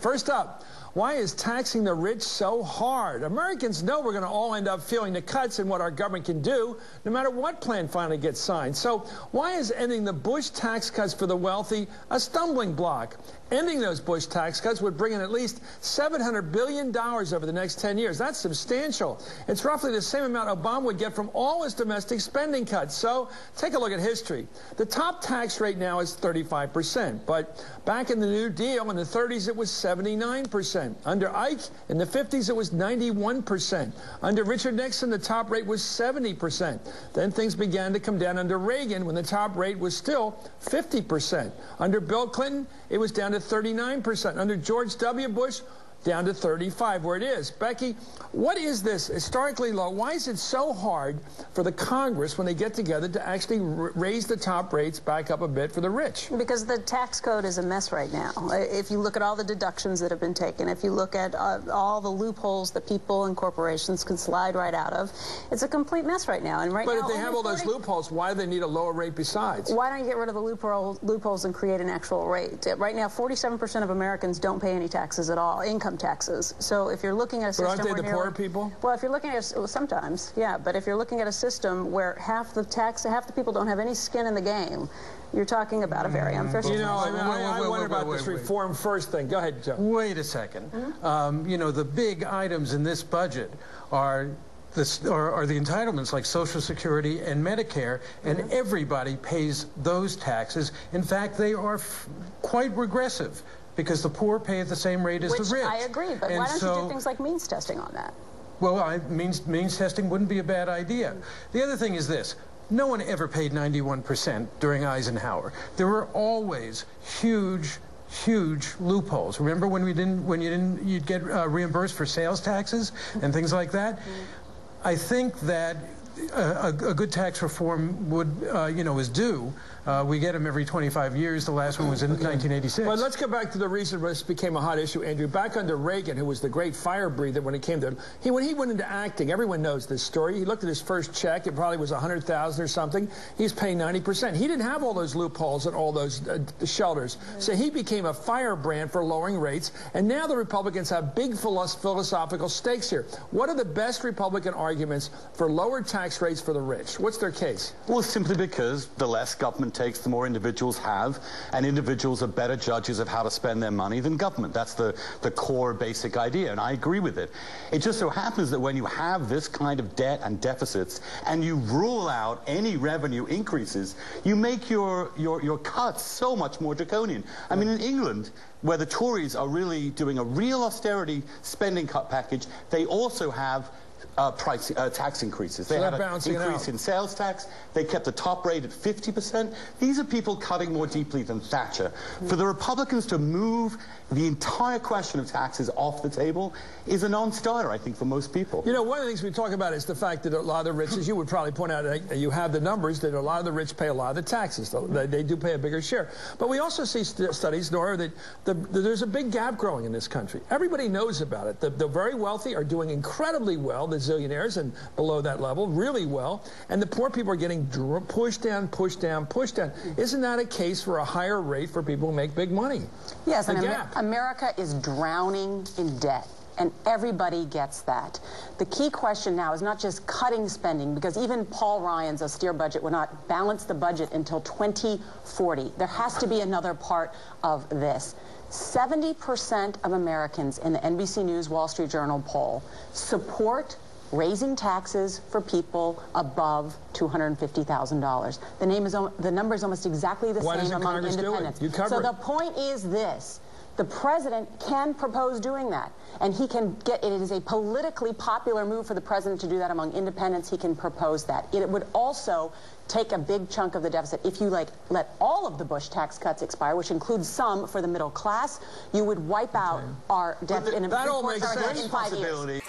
First up, why is taxing the rich so hard? Americans know we're going to all end up feeling the cuts in what our government can do, no matter what plan finally gets signed. So why is ending the Bush tax cuts for the wealthy a stumbling block? Ending those Bush tax cuts would bring in at least $700 billion over the next 10 years. That's substantial. It's roughly the same amount Obama would get from all his domestic spending cuts. So take a look at history. The top tax rate now is 35%, but back in the New Deal in the 30s, it was 79%. Under Ike in the 50s, it was 91%. Under Richard Nixon, the top rate was 70%. Then things began to come down under Reagan when the top rate was still 50%. Under Bill Clinton, it was down to 39%. Under George W. Bush, down to 35, where it is. Becky, what is this historically low? Why is it so hard for the Congress, when they get together, to actually raise the top rates back up a bit for the rich? Because the tax code is a mess right now. If you look at all the deductions that have been taken, if you look at all the loopholes that people and corporations can slide right out of, it's a complete mess right now. And right but now, if they have all those loopholes, why do they need a lower rate besides? Why don't you get rid of the loopholes and create an actual rate? Right now, 47% of Americans don't pay any taxes at all, income taxes. So if you're looking at a system but aren't they the poorer people? Well, if you're looking at sometimes, yeah, but if you're looking at a system where half the people don't have any skin in the game, you're talking about a very unfair system. You know, I wonder about this reform first thing. Go ahead, Joe. Wait a second. You know, the big items in this budget are the entitlements like Social Security and Medicare, and everybody pays those taxes. In fact, they are quite regressive, because the poor pay at the same rate as the rich. I agree, but why don't you do things like means testing on that? Well, means testing wouldn't be a bad idea. The other thing is this. No one ever paid 91% during Eisenhower. There were always huge loopholes. Remember when you'd get reimbursed for sales taxes and things like that? I think that a good tax reform would, is due. We get them every 25 years. The last one was in 1986. Well, let's go back to the reason this became a hot issue, Andrew. Back under Reagan, who was the great fire breather when it came to when he went into acting, everyone knows this story. He looked at his first check. It probably was $100,000 or something. He's paying 90%. He didn't have all those loopholes and all those shelters. So he became a firebrand for lowering rates. And now the Republicans have big philosophical stakes here. What are the best Republican arguments for lower tax rates for the rich? What's their case? Well, simply because the less government takes, the more individuals have, and individuals are better judges of how to spend their money than government. That's the core basic idea, and I agree with it. It just so happens that when you have this kind of debt and deficits, and you rule out any revenue increases, you make your cuts so much more draconian. I mean, in England, where the Tories are really doing a real austerity spending cut package, they also have tax increases. They had an increase in sales tax. They kept the top rate at 50%. These are people cutting more deeply than Thatcher. For the Republicans to move the entire question of taxes off the table is a non-starter, I think, for most people. You know, one of the things we talk about is the fact that a lot of the rich, as you would probably point out, you have the numbers that a lot of the rich pay a lot of the taxes. They do pay a bigger share. But we also see studies, Nora, that there's a big gap growing in this country. Everybody knows about it. The very wealthy are doing incredibly well, the zillionaires, and below that level, really well. And the poor people are getting pushed down, pushed down, pushed down. Isn't that a case for a higher rate for people who make big money? Yes, and America is drowning in debt. And everybody gets that. The key question now is not just cutting spending, because even Paul Ryan's austere budget will not balance the budget until 2040. There has to be another part of this. 70% of Americans in the NBC News Wall Street Journal poll support raising taxes for people above $250,000. The number is almost exactly the same among independents. So the point is this. The president can propose doing that, and he can get it. It is a politically popular move for the president to do that among independents. He can propose that. It would also take a big chunk of the deficit. If you let all of the Bush tax cuts expire, which includes some for the middle class, you would wipe out our debt in a 5 years.